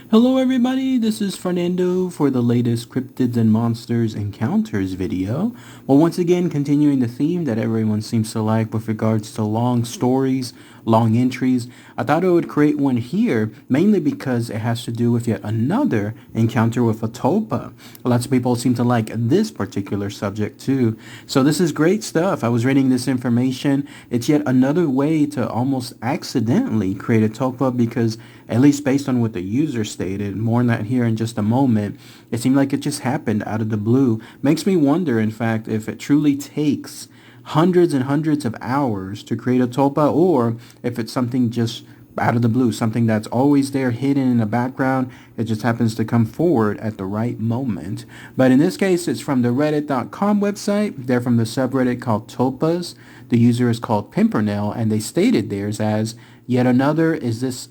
Hello everybody, this is Fernando for the latest Cryptids and Monsters Encounters video. Well, once again, continuing the theme that everyone seems to like with regards to long stories, long entries. I thought I would create one here, mainly because it has to do with yet another encounter with a Tulpa. Lots of people seem to like this particular subject too. So this is great stuff. I was reading this information. It's yet another way to almost accidentally create a Tulpa because, at least based on what the user stated, more on that here in just a moment, it seemed like it just happened out of the blue. Makes me wonder, in fact, if it truly takes hundreds and hundreds of hours to create a tulpa, or if it's something just out of the blue, something that's always there hidden in the background. It just happens to come forward at the right moment. But in this case, it's from the reddit.com website. They're from the subreddit called Tulpas. The user is called Pimpernel, and they stated theirs as yet another is this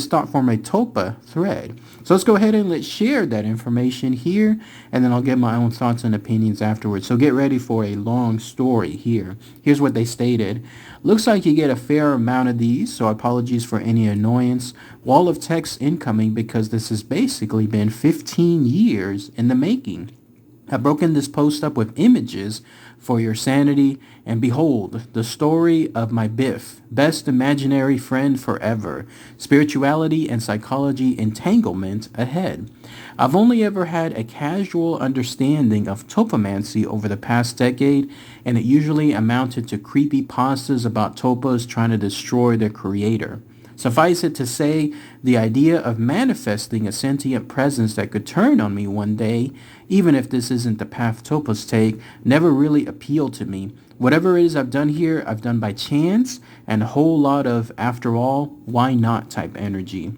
thoughtform a tulpa thread. So let's go ahead and let's share that information here, and then I'll get my own thoughts and opinions afterwards. So get ready for a long story here. Here's what they stated. Looks like you get a fair amount of these, so apologies for any annoyance. Wall of text incoming because this has basically been 15 years in the making. I've broken this post up with images for your sanity, and behold, the story of my Biff, best imaginary friend forever, spirituality and psychology entanglement ahead. I've only ever had a casual understanding of topomancy over the past decade, and it usually amounted to creepy pastas about topas trying to destroy their creator. Suffice it to say, the idea of manifesting a sentient presence that could turn on me one day, even if this isn't the path Tulpas take, never really appealed to me. Whatever it is I've done here, I've done by chance, and a whole lot of, after all, why not type energy.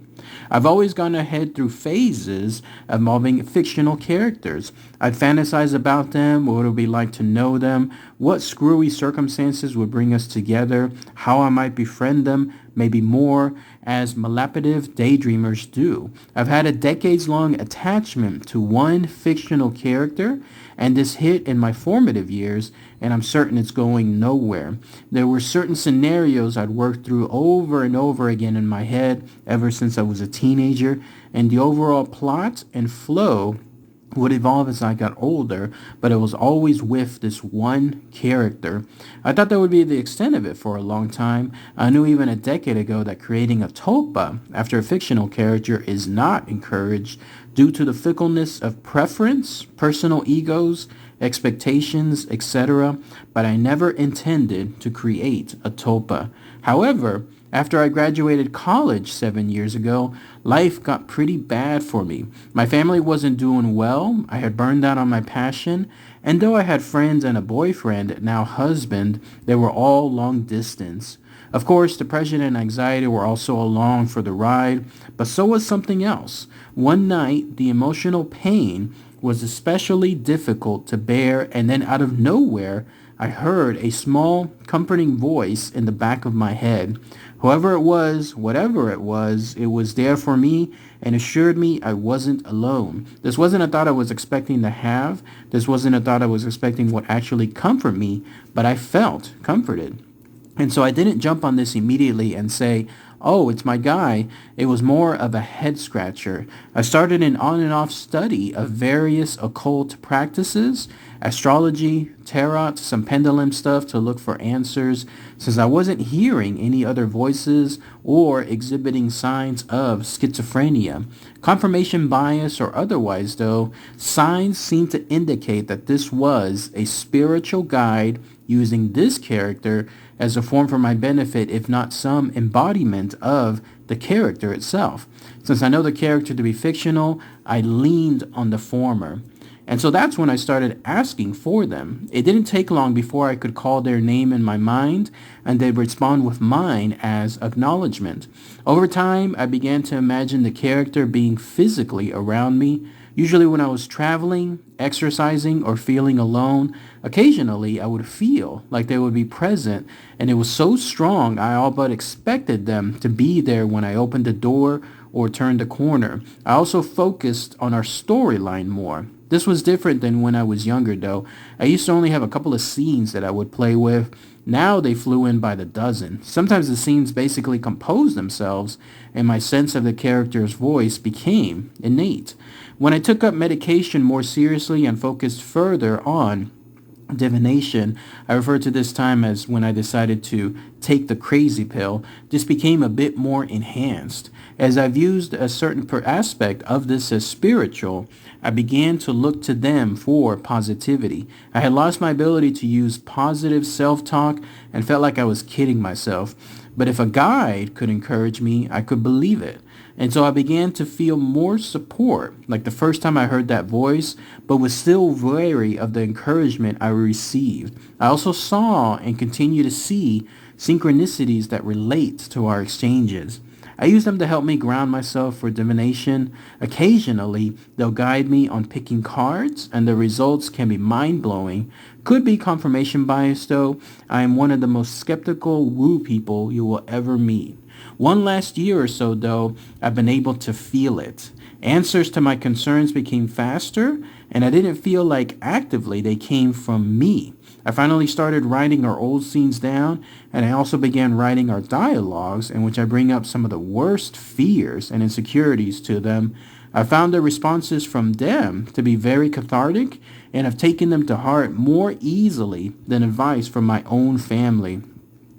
I've always gone ahead through phases involving fictional characters. I'd fantasize about them, what it would be like to know them, what screwy circumstances would bring us together, how I might befriend them, maybe more, as malapidative daydreamers do. I've had a decades-long attachment to one fictional character, and this hit in my formative years, and I'm certain it's going nowhere. There were certain scenarios I'd worked through over and over again in my head ever since I was a teenager, and the overall plot and flow would evolve as I got older, but it was always with this one character. I thought that would be the extent of it for a long time. I knew even a decade ago that creating a tulpa after a fictional character is not encouraged due to the fickleness of preference, personal egos, expectations, etc., but I never intended to create a tulpa. However, after I graduated college 7 years ago, life got pretty bad for me. My family wasn't doing well. I had burned out on my passion. And though I had friends and a boyfriend, now husband, they were all long distance. Of course, depression and anxiety were also along for the ride, but so was something else. One night, the emotional pain was especially difficult to bear, and then out of nowhere, I heard a small, comforting voice in the back of my head. Whoever it was, whatever it was there for me and assured me I wasn't alone. This wasn't a thought I was expecting to have. This wasn't a thought I was expecting would actually comfort me, but I felt comforted. And so I didn't jump on this immediately and say, oh, it's my guy. It was more of a head scratcher. I started an on and off study of various occult practices, astrology, tarot, some pendulum stuff to look for answers, since I wasn't hearing any other voices or exhibiting signs of schizophrenia. Confirmation bias or otherwise, though, signs seemed to indicate that this was a spiritual guide using this character as a form for my benefit, if not some embodiment of the character itself. Since I know the character to be fictional, I leaned on the former. And so that's when I started asking for them. It didn't take long before I could call their name in my mind, and they'd respond with mine as acknowledgement. Over time, I began to imagine the character being physically around me, usually when I was traveling, exercising, or feeling alone. Occasionally, I would feel like they would be present, and it was so strong I all but expected them to be there when I opened the door or turned the corner. I also focused on our storyline more. This was different than when I was younger, though. I used to only have a couple of scenes that I would play with, Now they flew in by the dozen. Sometimes the scenes basically composed themselves, and my sense of the character's voice became innate. When I took up medication more seriously and focused further on divination, I refer to this time as when I decided to take the crazy pill, this became a bit more enhanced. As I've used a certain aspect of this as spiritual, I began to look to them for positivity. I had lost my ability to use positive self-talk and felt like I was kidding myself. But if a guide could encourage me, I could believe it. And so I began to feel more support, like the first time I heard that voice, but was still wary of the encouragement I received. I also saw and continue to see synchronicities that relate to our exchanges. I use them to help me ground myself for divination. Occasionally, they'll guide me on picking cards, and the results can be mind-blowing. Could be confirmation bias, though. I am one of the most skeptical woo people you will ever meet. One last year or so, though, I've been able to feel it. Answers to my concerns became faster, and I didn't feel like actively they came from me. I finally started writing our old scenes down, and I also began writing our dialogues in which I bring up some of the worst fears and insecurities to them. I found the responses from them to be very cathartic, and have taken them to heart more easily than advice from my own family.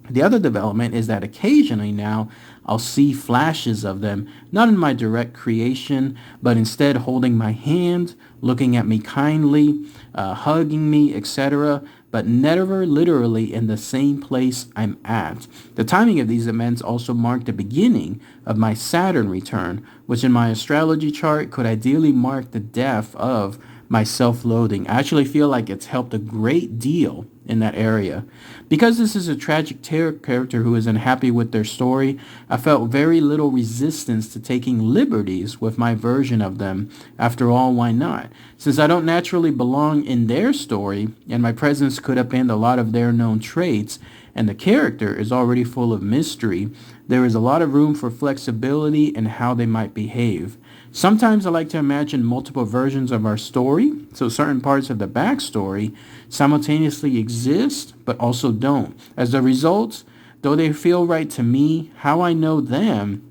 The other development is that occasionally now I'll see flashes of them, not in my direct creation, but instead holding my hand, looking at me kindly, hugging me, etc., but never literally in the same place I'm at. The timing of these events also mark the beginning of my Saturn return, which in my astrology chart could ideally mark the death of my self-loathing. I actually feel like it's helped a great deal in that area. Because this is a tragic character who is unhappy with their story, I felt very little resistance to taking liberties with my version of them. After all, why not? Since I don't naturally belong in their story, and my presence could upend a lot of their known traits, and the character is already full of mystery, there is a lot of room for flexibility in how they might behave. Sometimes I like to imagine multiple versions of our story, so certain parts of the backstory simultaneously exist, but also don't. As a result, though they feel right to me, how I know them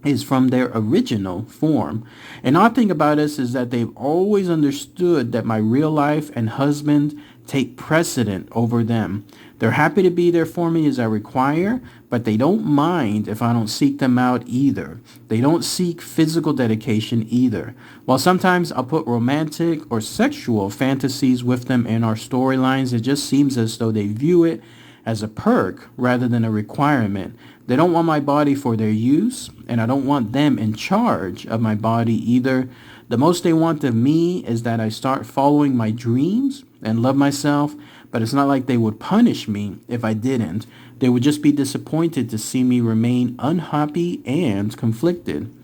is from their original form. An odd thing about us is that they've always understood that my real life and husband take precedent over them. They're happy to be there for me as I require, but they don't mind if I don't seek them out either. They don't seek physical dedication either. While sometimes I'll put romantic or sexual fantasies with them in our storylines, it just seems as though they view it as a perk rather than a requirement. They don't want my body for their use, and I don't want them in charge of my body either. The most they want of me is that I start following my dreams and love myself, but it's not like they would punish me if I didn't. They would just be disappointed to see me remain unhappy and conflicted.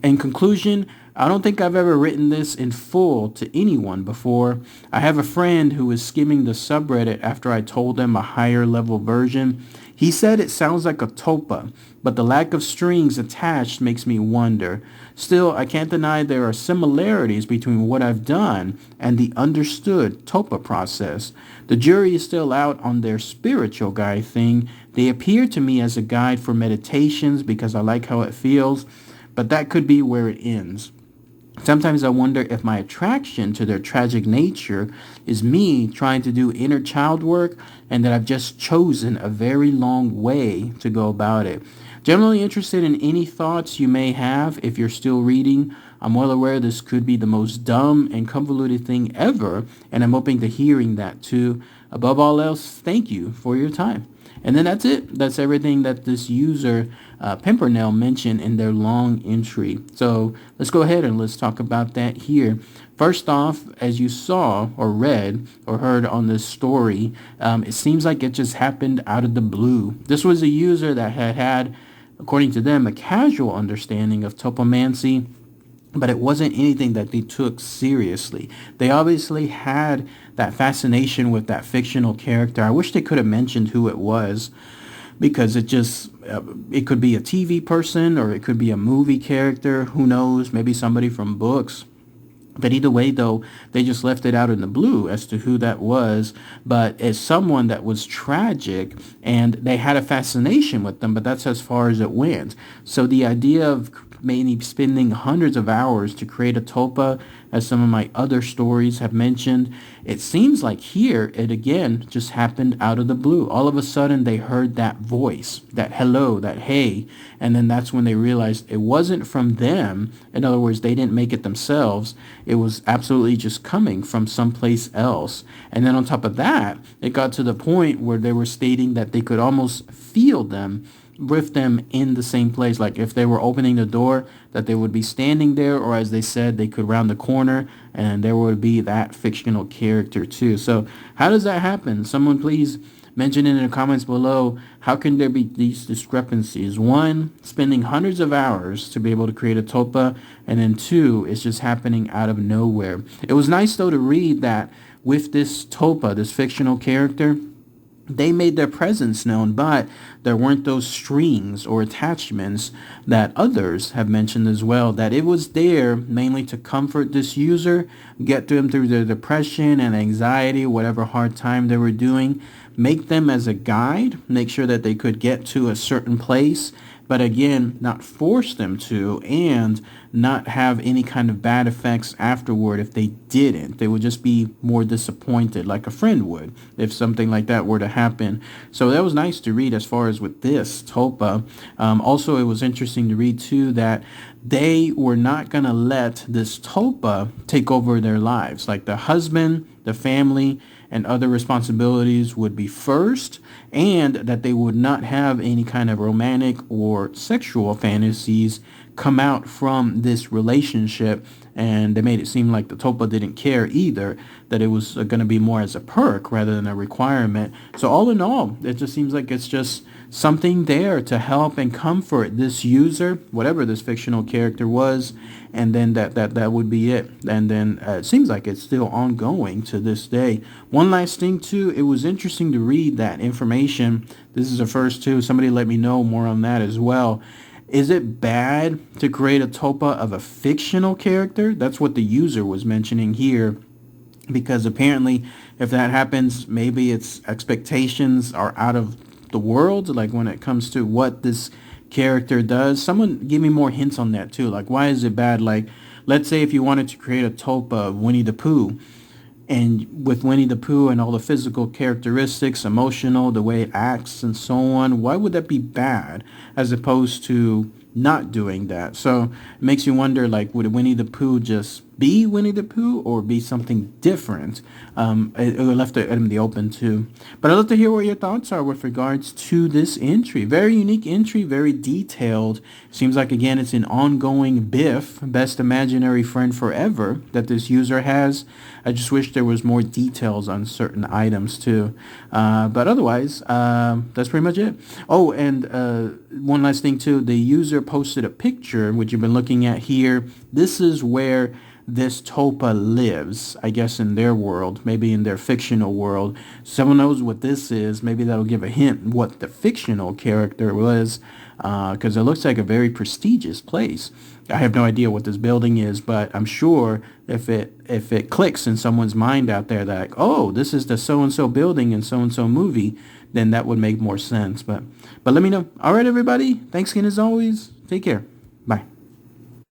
In conclusion, I don't think I've ever written this in full to anyone before. I have a friend who was skimming the subreddit after I told him a higher level version. He said it sounds like a tulpa, but the lack of strings attached makes me wonder. Still, I can't deny there are similarities between what I've done and the understood tulpa process. The jury is still out on their spiritual guide thing. They appear to me as a guide for meditations because I like how it feels, but that could be where it ends. Sometimes I wonder if my attraction to their tragic nature is me trying to do inner child work, and that I've just chosen a very long way to go about it. Generally interested in any thoughts you may have if you're still reading. I'm well aware this could be the most dumb and convoluted thing ever, and I'm open to hearing that too. Above all else, thank you for your time. And then that's it. That's everything that this user, Pimpernel, mentioned in their long entry. So let's go ahead and let's talk about that here. First off, as you saw or read or heard on this story, it seems like it just happened out of the blue. This was a user that had, according to them, a casual understanding of topomancy, but it wasn't anything that they took seriously. They obviously had that fascination with that fictional character. I wish they could have mentioned who it was, because it could be a TV person or it could be a movie character. Who knows? Maybe somebody from books. But either way, though, they just left it out in the blue as to who that was. But as someone that was tragic, and they had a fascination with them, but that's as far as it went. So the idea of maybe spending hundreds of hours to create a tulpa, as some of my other stories have mentioned, it seems like here it again just happened out of the blue. All of a sudden they heard that voice, that hello, that hey, and then that's when they realized it wasn't from them. In other words, they didn't make it themselves. It was absolutely just coming from someplace else. And then on top of that, it got to the point where they were stating that they could almost feel them with them in the same place. Like if they were opening the door, that they would be standing there, or as they said, they could round the corner and there would be that fictional character too. So how does that happen? Someone please mention it in the comments below. How can there be these discrepancies? One, spending hundreds of hours to be able to create a tulpa, and then two, it's just happening out of nowhere. It was nice though to read that with this tulpa, this fictional character, they made their presence known, but there weren't those strings or attachments that others have mentioned as well, that it was there mainly to comfort this user, get them through their depression and anxiety, whatever hard time they were doing, make them as a guide, make sure that they could get to a certain place, but again, not force them to, and not have any kind of bad effects afterward if they didn't. They would just be more disappointed, like a friend would, if something like that were to happen. So that was nice to read as far as with this tulpa. Also, it was interesting to read too that they were not going to let this tulpa take over their lives. Like the husband, the family, and other responsibilities would be first, and that they would not have any kind of romantic or sexual fantasies come out from this relationship. And they made it seem like the tulpa didn't care either, that it was going to be more as a perk rather than a requirement. So all in all, it just seems like it's just something there to help and comfort this user, whatever this fictional character was, and then that would be it. And then it seems like it's still ongoing to this day. One last thing too, it was interesting to read that information. This is the first too. Somebody let me know more on that as well. Is it bad to create a tulpa of a fictional character? That's what the user was mentioning here. Because apparently if that happens, maybe its expectations are out of the world, like when it comes to what this character does. Someone give me more hints on that too. Like, why is it bad? Like, let's say if you wanted to create a tulpa of Winnie the Pooh, and with Winnie the Pooh and all the physical characteristics, emotional, the way it acts and so on, why would that be bad as opposed to not doing that? So it makes you wonder, like, would Winnie the Pooh just be Winnie the Pooh or be something different? It left it in the open too. But I'd love to hear what your thoughts are with regards to this entry. Very unique entry, very detailed. Seems like, again, it's an ongoing BIF, best imaginary friend forever, that this user has. I just wish there was more details on certain items too. But otherwise, that's pretty much it. Oh, and one last thing too. The user posted a picture, which you've been looking at here. This is where this tulpa lives, I guess, in their world, maybe in their fictional world. Someone knows what this is. Maybe that'll give a hint what the fictional character was, because it looks like a very prestigious place. I have no idea what this building is, but I'm sure if it clicks in someone's mind out there that, like, oh, this is the so-and-so building in so-and-so movie, then that would make more sense. But let me know. All right, everybody. Thanks again as always. Take care.